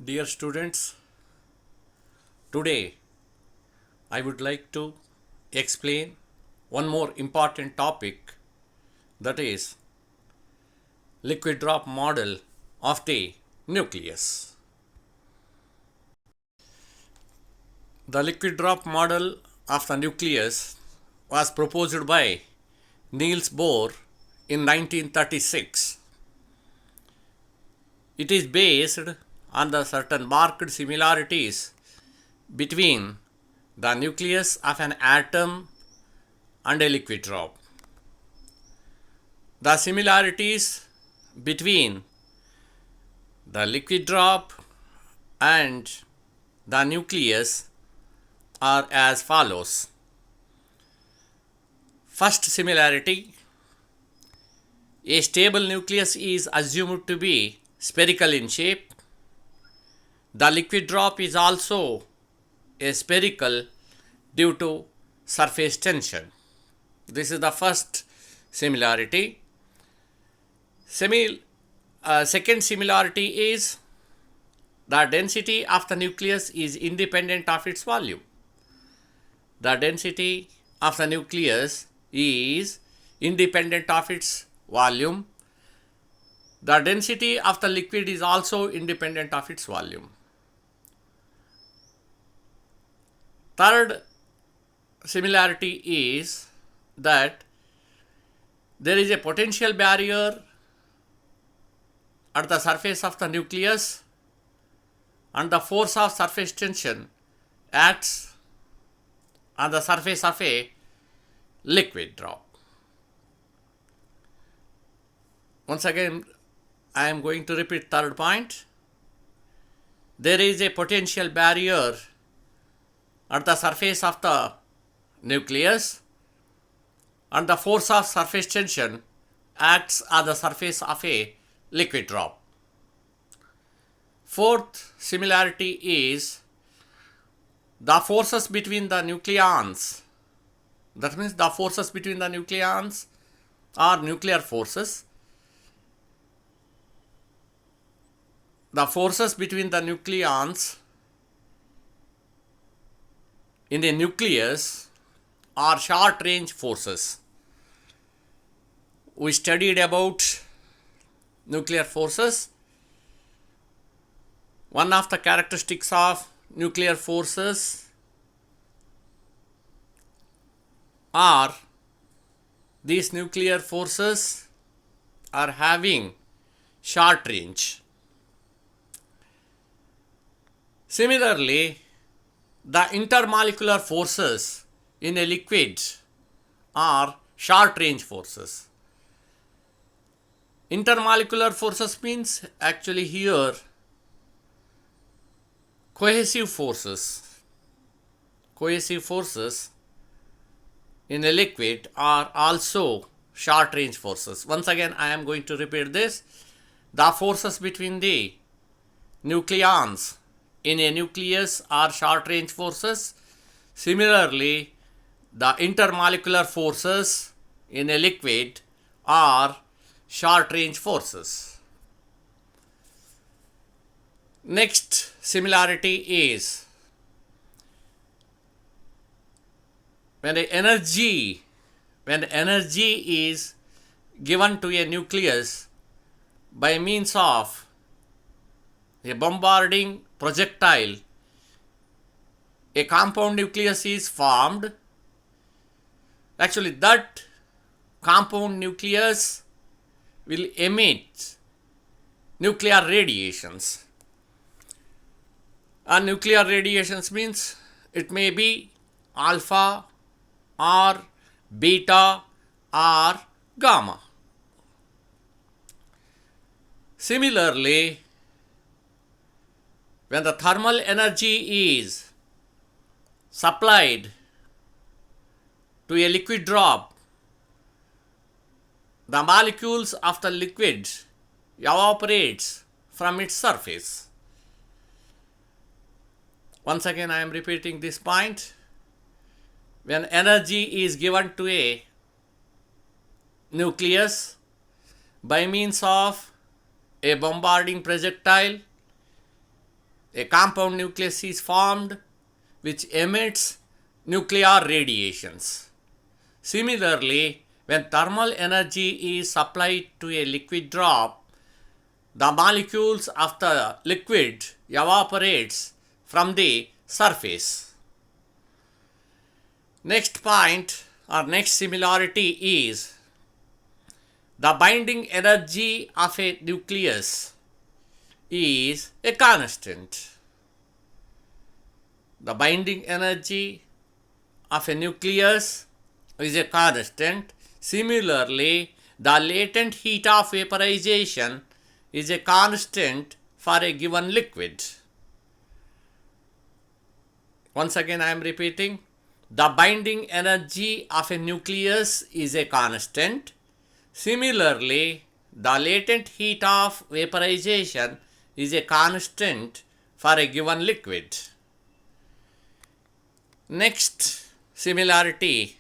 Dear students, today I would like to explain one more important topic, that is liquid drop model of the nucleus. The liquid drop model of the nucleus was proposed by Niels Bohr in 1936. It is based on the certain marked similarities between the nucleus of an atom and a liquid drop. The similarities between the liquid drop and the nucleus are as follows. First similarity: a stable nucleus is assumed to be spherical in shape. The liquid drop is also a spherical due to surface tension. This is the first similarity. Second similarity is the density of the nucleus is independent of its volume. The density of the nucleus is independent of its volume. The density of the liquid is also independent of its volume. Third similarity is that there is a potential barrier at the surface of the nucleus, and the force of surface tension acts on the surface of a liquid drop. Once again, I am going to repeat third point. There is a potential barrier at the surface of the nucleus, and the force of surface tension acts on the surface of a liquid drop. Fourth similarity is the forces between the nucleons. That means the forces between the nucleons are nuclear forces. The forces between the nucleons in the nucleus are short range forces. We studied about nuclear forces. One of the characteristics of nuclear forces are these nuclear forces are having short range. Similarly, the intermolecular forces in a liquid are short range forces. Intermolecular forces means actually here cohesive forces. Cohesive forces in a liquid are also short range forces. Once again, I am going to repeat this. The forces between the nucleons in a nucleus are short range forces. Similarly, the intermolecular forces in a liquid are short range forces. Next similarity is when the energy is given to a nucleus by means of a bombarding projectile, a compound nucleus is formed. Actually, that compound nucleus will emit nuclear radiations. And nuclear radiations means it may be alpha or beta or gamma. Similarly, when the thermal energy is supplied to a liquid drop, the molecules of the liquid evaporates from its surface. Once again, I am repeating this point. When energy is given to a nucleus by means of a bombarding projectile, a compound nucleus is formed which emits nuclear radiations. Similarly, when thermal energy is supplied to a liquid drop, the molecules of the liquid evaporates from the surface. Next point or next similarity is the binding energy of a nucleus is a constant. The binding energy of a nucleus is a constant. Similarly, the latent heat of vaporization is a constant for a given liquid. Once again, I am repeating. The binding energy of a nucleus is a constant. Similarly, the latent heat of vaporization is a constant for a given liquid. Next similarity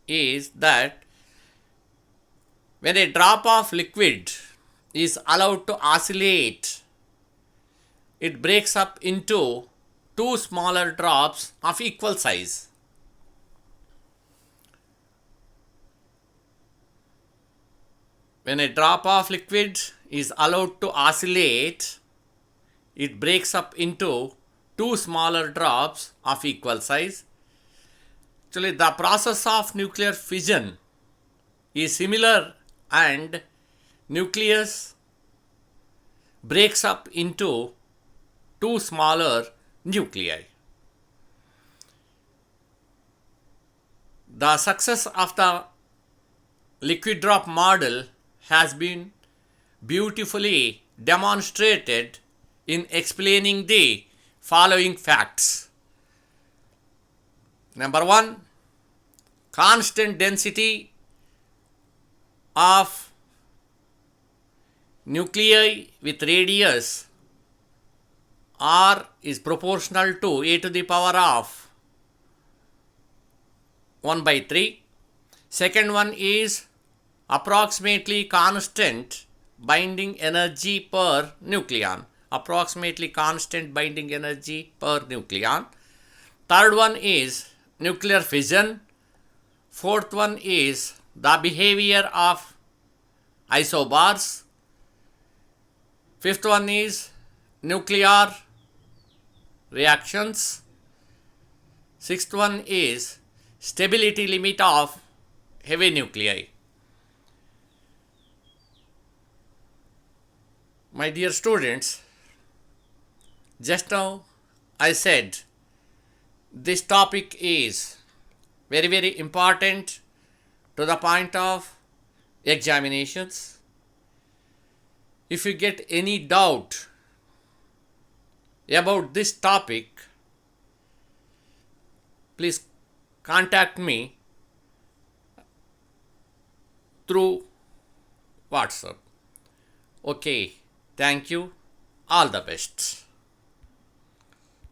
is that when a drop of liquid is allowed to oscillate, it breaks up into two smaller drops of equal size. When a drop of liquid is allowed to oscillate, it breaks up into two smaller drops of equal size. Actually, the process of nuclear fission is similar, and nucleus breaks up into two smaller nuclei. The success of the liquid drop model has been beautifully demonstrated in explaining the following facts. Number one, constant density of nuclei with radius r is proportional to a to the power of 1 by 3. Second one is approximately constant binding energy per nucleon. Approximately constant binding energy per nucleon. Third one is nuclear fission. Fourth one is the behavior of isobars. Fifth one is nuclear reactions. Sixth one is stability limit of heavy nuclei. My dear students, just now I said this topic is very important to the point of examinations. If you get any doubt about this topic, please contact me through WhatsApp. Okay, thank you. All the best.